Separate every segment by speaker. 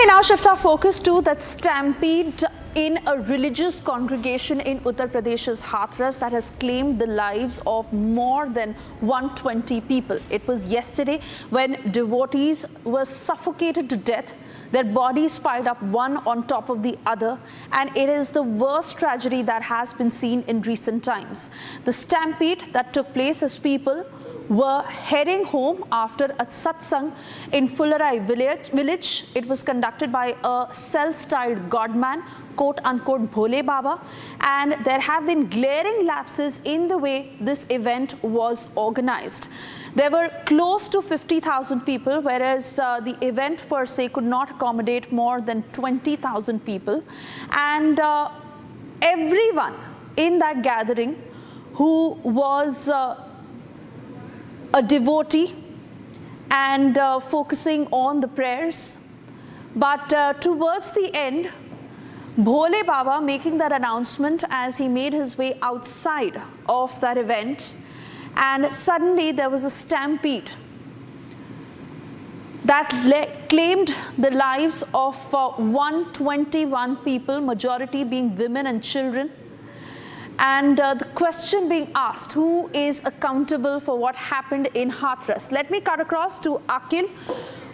Speaker 1: we now shift our focus to that stampede in a religious congregation in Uttar Pradesh's Hathras that has claimed the lives of more than 120 people. It was yesterday when devotees were suffocated to death, their bodies piled up one on top of the other, and it is the worst tragedy that has been seen in recent times. The stampede that took place as people were heading home after a satsang in Fullarai village. It was conducted by a self-styled godman, quote-unquote Bhole Baba, and there have been glaring lapses in the way this event was organized. There were close to 50,000 people, whereas the event per se could not accommodate more than 20,000 people. And everyone in that gathering who was a devotee and focusing on the prayers. But towards the end, Bhole Baba making that announcement as he made his way outside of that event, and suddenly there was a stampede that claimed the lives of 121 people, majority being women and children. And the question being asked, who is accountable for what happened in Hathras? Let me cut across to Akil,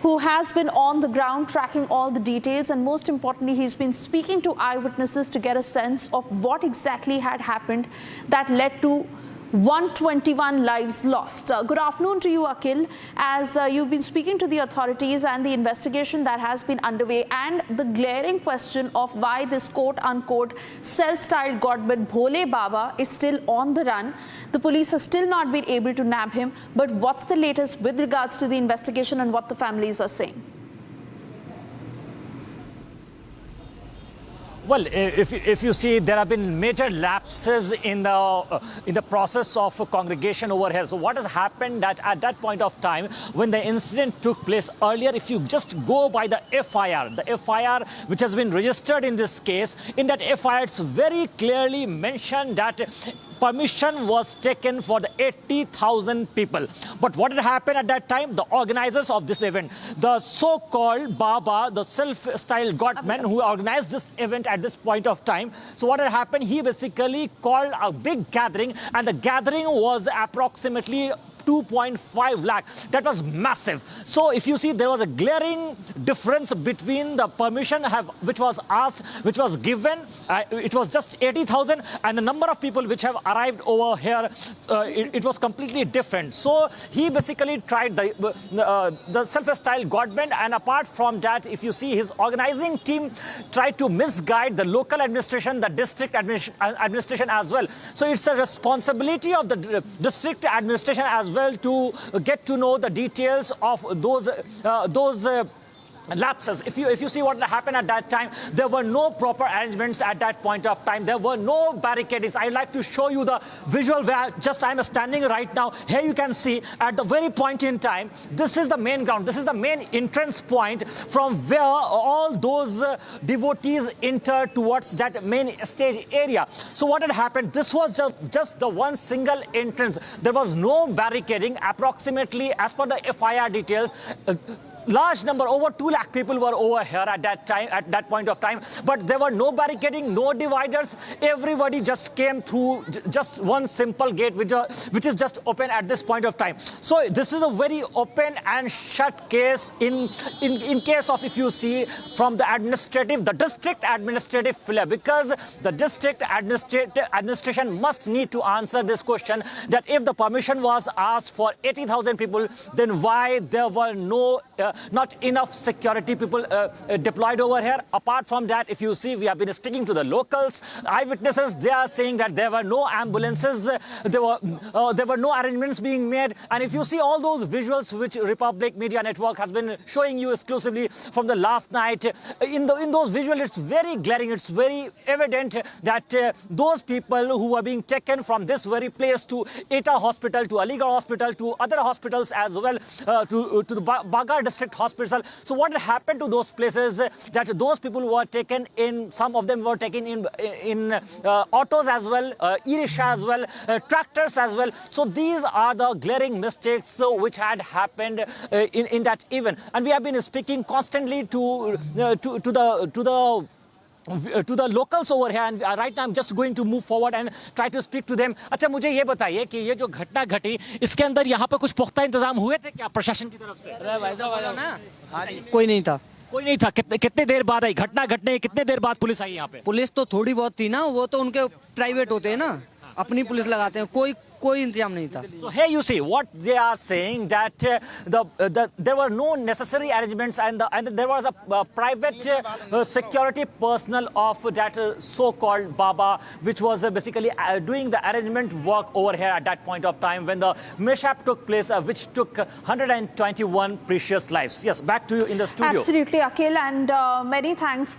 Speaker 1: who has been on the ground tracking all the details, and most importantly, he's been speaking to eyewitnesses to get a sense of what exactly had happened that led to 121 lives lost. Good afternoon to you, Akil, as you've been speaking to the authorities and the investigation that has been underway, and the glaring question of why this quote-unquote self-styled godman Bhole Baba is still on the run. The police has still not been able to nab him, but what's the latest with regards to the investigation and what the families are saying?
Speaker 2: Well, if you see, there have been major lapses in the process of congregation over here. So what has happened that at that point of time when the incident took place earlier, if you just go by the FIR which has been registered in this case, in that FIR it's very clearly mentioned that permission was taken for the 80,000 people. But what had happened at that time? The organizers of this event, the so-called Baba, the self-styled godman who organized this event at this point of time. So what had happened? He basically called a big gathering, and the gathering was approximately 2.5 lakh. That was massive. So if you see, there was a glaring difference between the permission which was asked, which was given, it was just 80,000, and the number of people which have arrived over here, it was completely different. So he basically tried the self-styled godman, and apart from that, if you see, his organizing team tried to misguide the local administration, the district administration as well. So it's a responsibility of the district administration as well to get to know the details of those lapses. If you see what happened at that time, there were no proper arrangements at that point of time. There were no barricades. I'd like to show you the visual where just I'm standing right now. Here you can see at the very point in time, this is the main ground. This is the main entrance point from where all those devotees enter towards that main stage area. So what had happened? This was just the one single entrance. There was no barricading. Approximately, as per the FIR details, large number, over 2 lakh people were over here at that time, at that point of time. But there were no barricading, no dividers. Everybody just came through just one simple gate, which is just open at this point of time. So this is a very open and shut case in case of, if you see, from the district administrative flair, because the district administration must need to answer this question, that if the permission was asked for 80,000 people, then why there were not enough security people deployed over here. Apart from that, if you see, we have been speaking to the locals, eyewitnesses. They are saying that there were no ambulances, there were no arrangements being made. And if you see all those visuals which Republic Media Network has been showing you exclusively from the last night, in those visuals, it's very glaring, it's very evident that those people who were being taken from this very place to Eta Hospital, to Aligarh Hospital, to other hospitals as well, to the Bagar district private hospital. So what happened to those places, that those people were taken in, some of them were taken in autos as well, e-rickshaw as well, tractors as well. So these are the glaring mistakes which had happened in that event. And we have been speaking constantly to the locals over here, and right now I'm just going to move forward and try to speak to them. अच्छा, मुझे ये बताइए कि ये जो घटना घटी, इसके अंदर यहाँ पे कुछ पुख्ता इंतजाम हुए थे क्या प्रशासन की तरफ से?
Speaker 3: कोई नहीं था।
Speaker 2: कोई नहीं था। कितने देर बाद आई घटना घटने, कितने देर बाद पुलिस आई यहाँ पे?
Speaker 3: पुलिस तो थोड़ी बहुत थी ना, वो तो उनके प्राइवेट होते हैं ना, अपनी पुलिस लगाते हैं, कोई इंतजाम नहीं था।
Speaker 2: So here you see what they are saying, that there were no necessary arrangements, and there was a private security personnel of that so-called Baba, which was basically doing the arrangement work over here at that point of time when the mishap took place, which took 121 precious lives. Yes, back to you in the studio.
Speaker 1: Absolutely, Akhil, and many thanks for